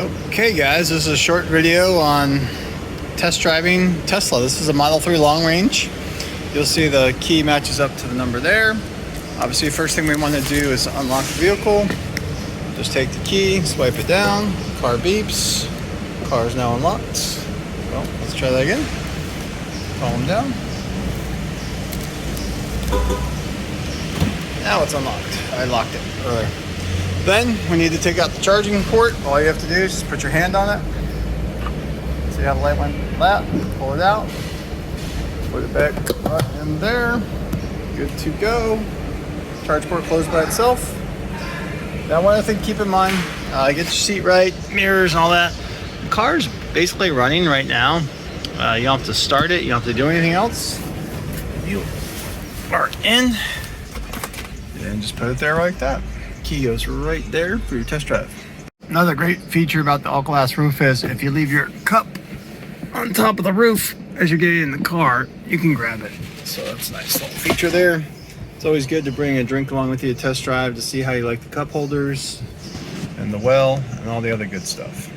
Okay guys, this is a short video on test driving Tesla. This is a Model 3 long range. You'll see the key matches up to the number there. Obviously, first thing we want to do is unlock the vehicle. Just take the key, swipe it down, car beeps, car is now unlocked. Well, let's try that again. Calm down. Now it's unlocked. I locked it earlier. Then we need to take out the charging port. All you have to do is just put your hand on it. See how the light went flat? Pull it out. Put it back right in there. Good to go. Charge port closed by itself. Now one other thing to keep in mind, get your seat right, mirrors and all that. The car's basically running right now. You don't have to start it. You don't have to do anything else. You are in. And just put it there like that. Key goes right there for your test drive. Another great feature about the all-glass roof is if you leave your cup on top of the roof as you're getting in the car, you can grab it. So that's a nice little feature there. It's always good to bring a drink along with you to test drive to see how you like the cup holders and the well and all the other good stuff.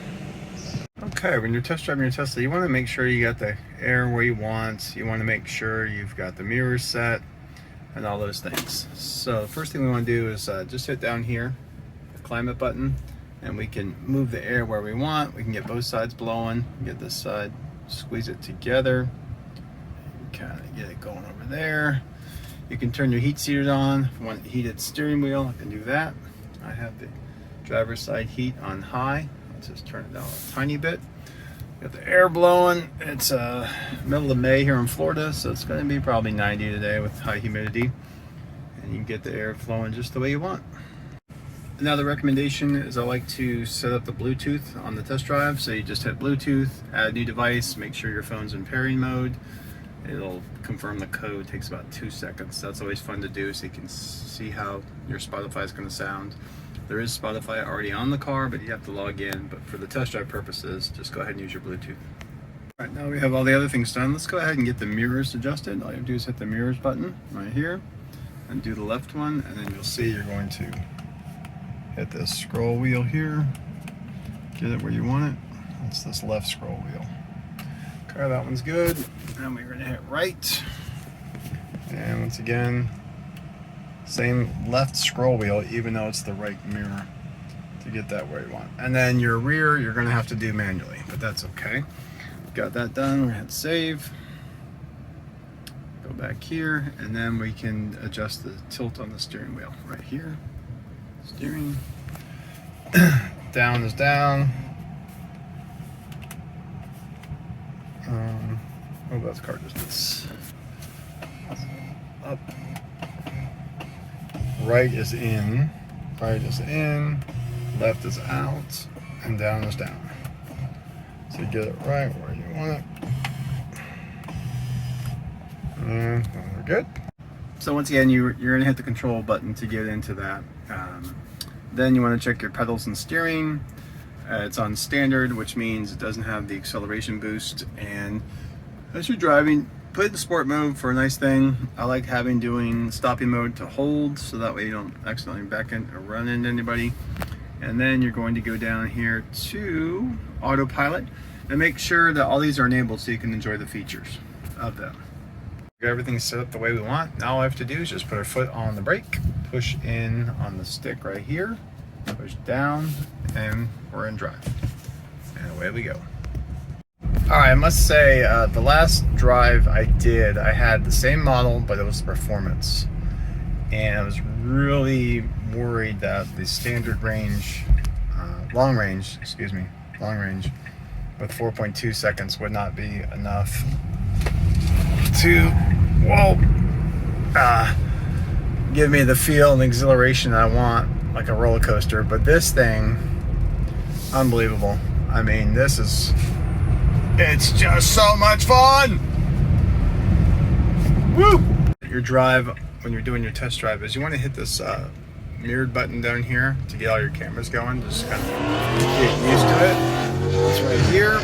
Okay, when you're test driving your Tesla, you want to make sure you got the air where you want. You want to make sure you've got the mirrors set and all those things. So the first thing we want to do is just hit down here, the climate button, and we can move the air where we want. We can get both sides blowing, get this side, squeeze it together, kind of get it going over there. You can turn your heat seaters on. If you want a heated steering wheel, I can do that. I have the driver's side heat on high. Let's just turn it down a tiny bit. Got the air blowing. It's middle of May here in Florida, so it's going to be probably 90 today with high humidity. And you can get the air flowing just the way you want. Another recommendation is I like to set up the Bluetooth on the test drive. So you just hit Bluetooth, add a new device, make sure your phone's in pairing mode. It'll confirm the code. It takes about 2 seconds. That's always fun to do so you can see how your Spotify is going to sound. There is Spotify already on the car, but you have to log in. But for the test drive purposes, just go ahead and use your Bluetooth. All right, now we have all the other things done. Let's go ahead and get the mirrors adjusted. All you have to do is hit the mirrors button right here and do the left one, and then you'll see you're going to hit this scroll wheel here. Get it where you want it. That's this left scroll wheel. Okay, that one's good. And we're gonna hit right. And once again, same left scroll wheel, even though it's the right mirror, to get that where you want. And then your rear, you're gonna have to do manually, but that's okay. Got that done, we're gonna hit save. Go back here, and then we can adjust the tilt on the steering wheel right here. Steering. Down is down. Oh, that's car distance. Up. Right is in, left is out, and down is down. So you get it right where you want it. And we're good. So once again, you're gonna hit the control button to get into that. Then you wanna check your pedals and steering. It's on standard, which means it doesn't have the acceleration boost. And as you're driving, put it in sport mode for a nice thing. I like doing stopping mode to hold, so that way you don't accidentally back in or run into anybody. And then you're going to go down here to Autopilot and make sure that all these are enabled so you can enjoy the features of them. Everything's set up the way we want. Now all I have to do is just put our foot on the brake, push in on the stick right here, push down, and we're in drive. And away we go. All right, I must say, the last drive I did, I had the same model, but it was performance. And I was really worried that the standard range, long range with 4.2 seconds would not be enough to, give me the feel and exhilaration I want, like a roller coaster. But this thing, unbelievable. I mean, it's just so much fun. Woo! Your drive, when you're doing your test drive, is you want to hit this mirrored button down here to get all your cameras going. Just kind of get used to it. It's right here,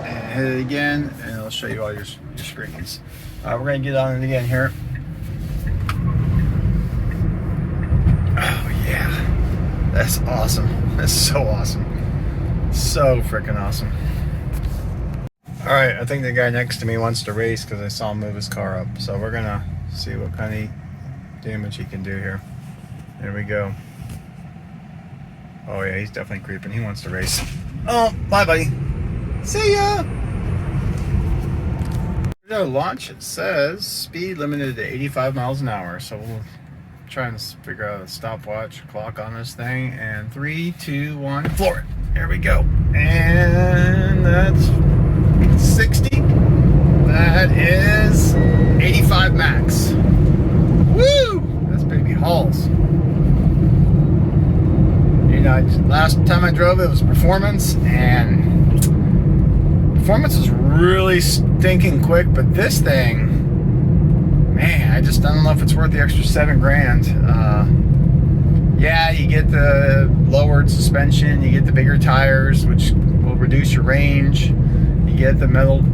and hit it again, and it'll show you all your screens. We're gonna get on it again here. Oh yeah, that's awesome. That's so awesome. So freaking awesome. All right, I think the guy next to me wants to race because I saw him move his car up. So we're gonna see what kind of damage he can do here. There we go. Oh yeah, he's definitely creeping. He wants to race. Oh, bye buddy. See ya. Our launch, it says speed limited to 85 miles an hour. So we'll try and figure out a stopwatch clock on this thing. And 3, 2, 1, floor it. There we go. And that's 60. That is 85 max. Woo! That's baby hauls. You know, last time I drove it was performance, and performance was really stinking quick, but this thing, man, I don't know if it's worth the extra $7,000. Yeah, you get the lowered suspension, you get the bigger tires, which will reduce your range, you get the metal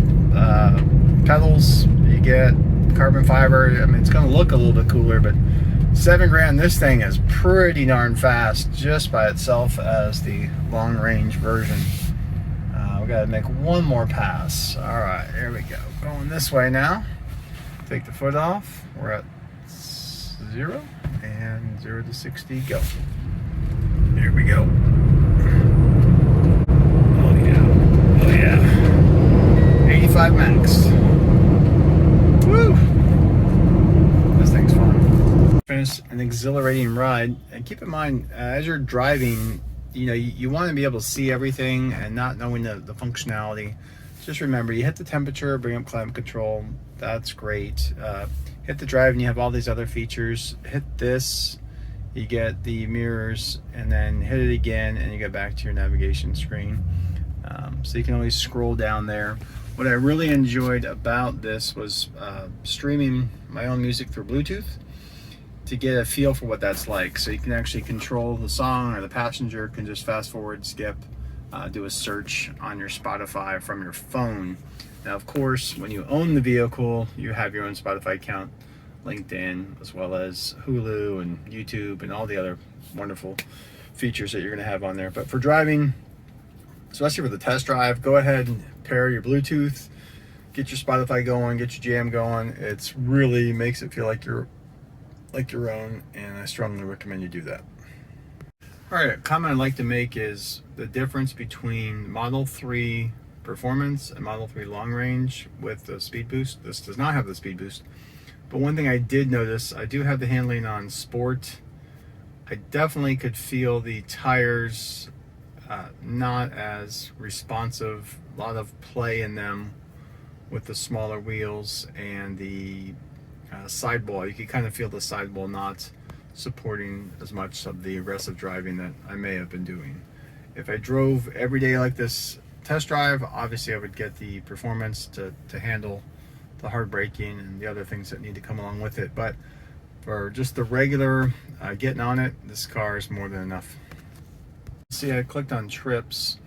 pedals, you get carbon fiber. I mean, it's going to look a little bit cooler, but $7,000, this thing is pretty darn fast just by itself as the long range version. We got to make one more pass. All right, here we go. Going this way now. Take the foot off. We're at 0 and 0 to 60. Go. Here we go. Oh yeah. Oh yeah. 85 max. Woo! This thing's fun. Finish an exhilarating ride, and keep in mind as you're driving, you know, you want to be able to see everything and not knowing the functionality. Just remember, you hit the temperature, bring up climate control. That's great. Hit the drive and you have all these other features. Hit this, you get the mirrors, and then hit it again and you get back to your navigation screen. So you can always scroll down there. What I really enjoyed about this was streaming my own music through Bluetooth to get a feel for what that's like. So you can actually control the song, or the passenger can just fast forward, skip, do a search on your Spotify from your phone. Now, of course, when you own the vehicle, you have your own Spotify account linked in, as well as Hulu and YouTube and all the other wonderful features that you're going to have on there. But for driving, especially for the test drive, go ahead and pair your Bluetooth, get your Spotify going, get your jam going. It's really makes it feel like your own, and I strongly recommend you do that. All right, a comment I'd like to make is the difference between Model 3 Performance and Model 3 Long Range with the speed boost. This does not have the speed boost, but one thing I did notice, I do have the handling on Sport. I definitely could feel the tires not as responsive, a lot of play in them with the smaller wheels, and the sidewall. You can kind of feel the sidewall not supporting as much of the aggressive driving that I may have been doing. If I drove every day like this test drive, obviously I would get the performance to handle the hard braking and the other things that need to come along with it. But for just the regular getting on it, this car is more than enough. See, I clicked on trips,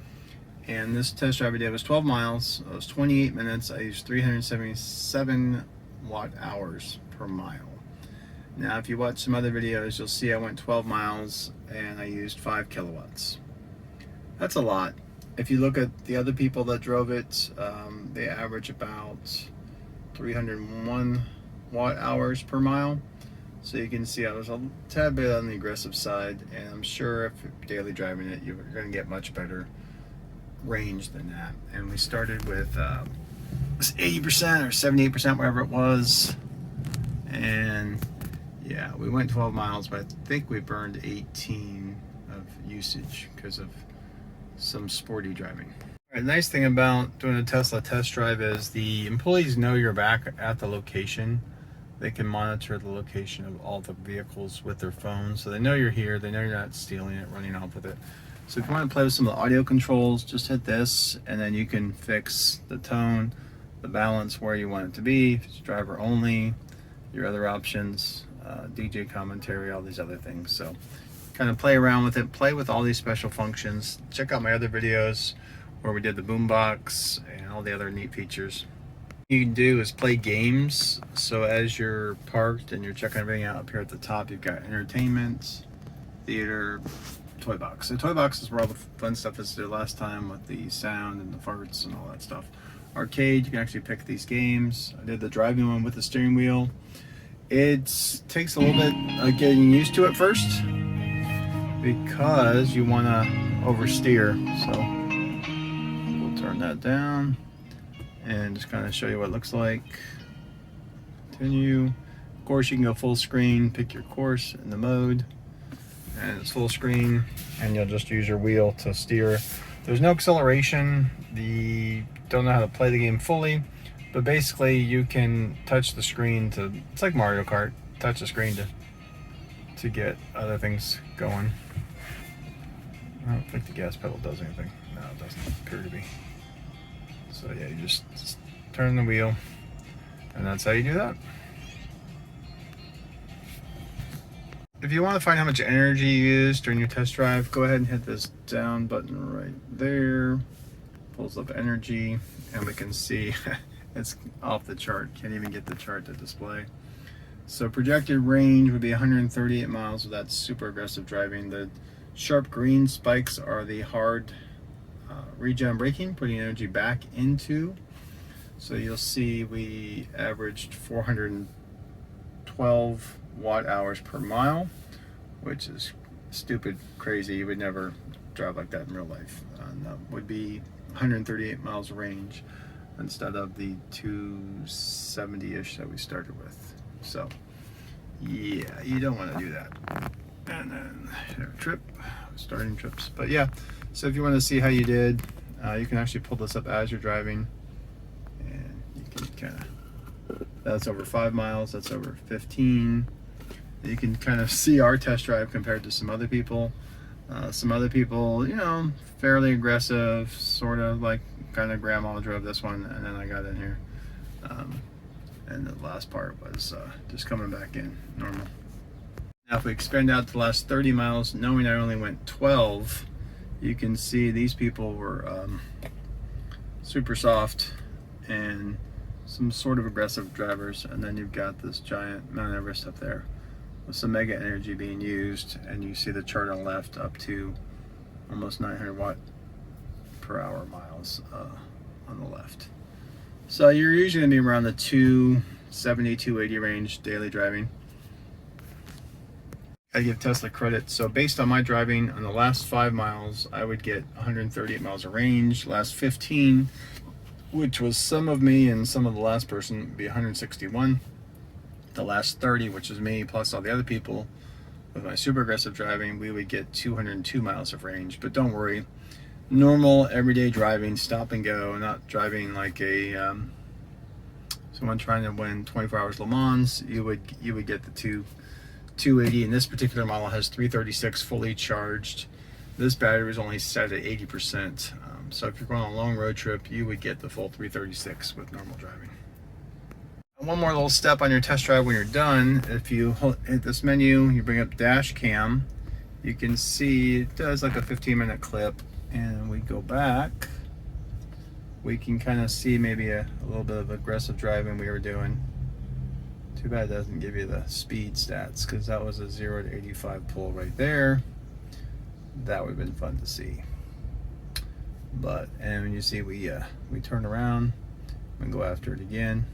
and this test drive I did was 12 miles. It was 28 minutes. I used 377 watt-hours per mile. Now, if you watch some other videos, you'll see I went 12 miles and I used 5 kilowatts. That's a lot. If you look at the other people that drove it, they average about 301 watt-hours per mile. So you can see I was a tad bit on the aggressive side, and I'm sure if you're daily driving it, you're going to get much better range than that. And we started with 80% or 78%, wherever it was, and yeah, we went 12 miles, but I think we burned 18 of usage because of some sporty driving. All right, the nice thing about doing a Tesla test drive is the employees know you're back at the location. They can monitor the location of all the vehicles with their phones, so they know you're here. They know you're not stealing it, running off with it. So if you want to play with some of the audio controls, just hit this, and then you can fix the tone, the balance, where you want it to be. If it's driver only, your other options, DJ commentary, all these other things. So kind of play around with it, play with all these special functions. Check out my other videos where we did the boombox and all the other neat features. What you can do is play games. So as you're parked and you're checking everything out, up here at the top you've got entertainment, theater, toy box. The toy box is where all the fun stuff is. There last time with the sound and the farts and all that stuff. Arcade, you can actually pick these games. I did the driving one with the steering wheel. It takes a little bit of getting used to it first because you want to oversteer. So we'll turn that down and just kind of show you what it looks like. Continue. Of course, you can go full screen, pick your course and the mode, and it's full screen, and you'll just use your wheel to steer. There's no acceleration. Don't know how to play the game fully, but basically you can touch the screen to, it's like Mario Kart, touch the screen to get other things going. I don't think the gas pedal does anything. No, it doesn't appear to be. So yeah, you just turn the wheel, and that's how you do that. If you want to find how much energy you use during your test drive, go ahead and hit this down button right there. Pulls up energy, and we can see it's off the chart. Can't even get the chart to display. So projected range would be 138 miles with that super aggressive driving. The sharp green spikes are the hard regen braking, putting energy back into. So you'll see we averaged 412 watt hours per mile, which is stupid crazy. You would never drive like that in real life. And that would be 138 miles range instead of the 270-ish that we started with. So yeah, you don't want to do that. And then trip, starting trips. But yeah, so if you want to see how you did, you can actually pull this up as you're driving, and you can kind of, that's over 5 miles, that's over 15. You can kind of see our test drive compared to some other people. Some other people, you know, fairly aggressive, sort of like kind of grandma drove this one, and then I got in here. And the last part was just coming back in normal. Now if we expand out to the last 30 miles, knowing I only went 12, you can see these people were super soft and some sort of aggressive drivers, and then you've got this giant Mount Everest up there with some mega energy being used, and you see the chart on the left up to almost 900 watt per hour miles on the left. So you're usually going to be around the 270, 280 range daily driving. I give Tesla credit. So based on my driving on the last 5 miles, I would get 138 miles of range. Last 15, which was some of me and some of the last person, would be 161. The last 30, which is me plus all the other people, with my super aggressive driving, we would get 202 miles of range. But don't worry, normal everyday driving, stop and go, not driving like a someone trying to win 24 hours Le Mans. You would get the 280, and this particular model has 336 fully charged. This battery is only set at 80%. So if you're going on a long road trip, you would get the full 336 with normal driving. One more little step on your test drive when you're done. If you hit this menu, you bring up dash cam, you can see it does like a 15-minute clip, and we go back, we can kind of see maybe a little bit of aggressive driving we were doing. Too bad it doesn't give you the speed stats, because that was a 0 to 85 pull right there. That would have been fun to see. But, and when you see we turn around and go after it again.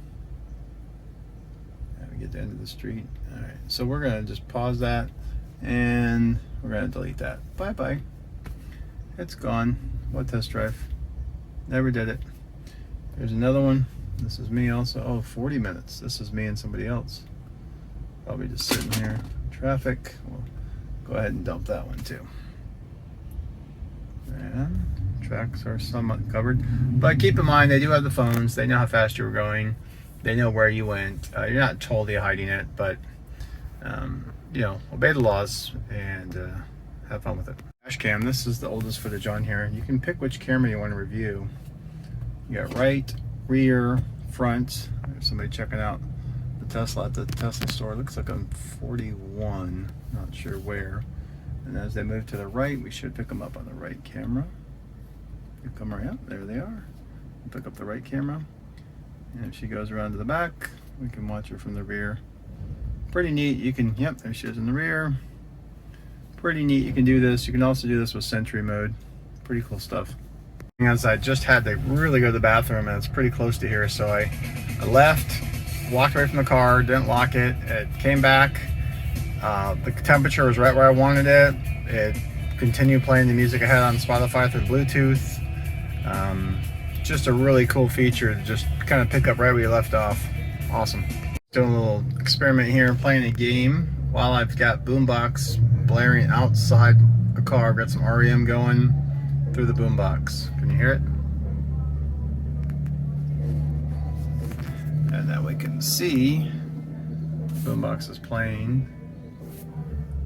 Get to the end of the street. All right, so we're gonna just pause that, and we're gonna delete that. Bye bye. It's gone. What test drive? Never did it. There's another one. This is me also. Oh, 40 minutes. This is me and somebody else. Probably just sitting here. Traffic. We'll go ahead and dump that one too. And tracks are somewhat covered, but keep in mind they do have the phones. They know how fast you were going. They know where you went. You're not totally hiding it, but you know, obey the laws and have fun with it. Dash cam. This is the oldest footage on here. You can pick which camera you want to review. You got right, rear, front. There's somebody checking out the Tesla at the Tesla store. It looks like I'm 41. Not sure where. And as they move to the right, we should pick them up on the right camera. You come right up. There they are. Pick up the right camera. And if she goes around to the back, we can watch her from the rear. Pretty neat. You can, yep, there she is in the rear. pretty neat. You can do this. You can also do this with Sentry mode. Pretty cool stuff. As I just had to really go to the bathroom, and it's pretty close to here, so I left, walked away from the car, didn't lock it. It came back. The temperature was right where I wanted it. It continued playing the music I had on Spotify through Bluetooth. Just a really cool feature to just kind of pick up right where you left off. Awesome. Doing a little experiment here, playing a game while I've got boombox blaring outside the car. I've got some REM going through the boombox. Can you hear it? And that we can see the boombox is playing.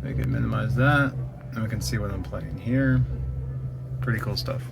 We can minimize that, and we can see what I'm playing here. Pretty cool stuff.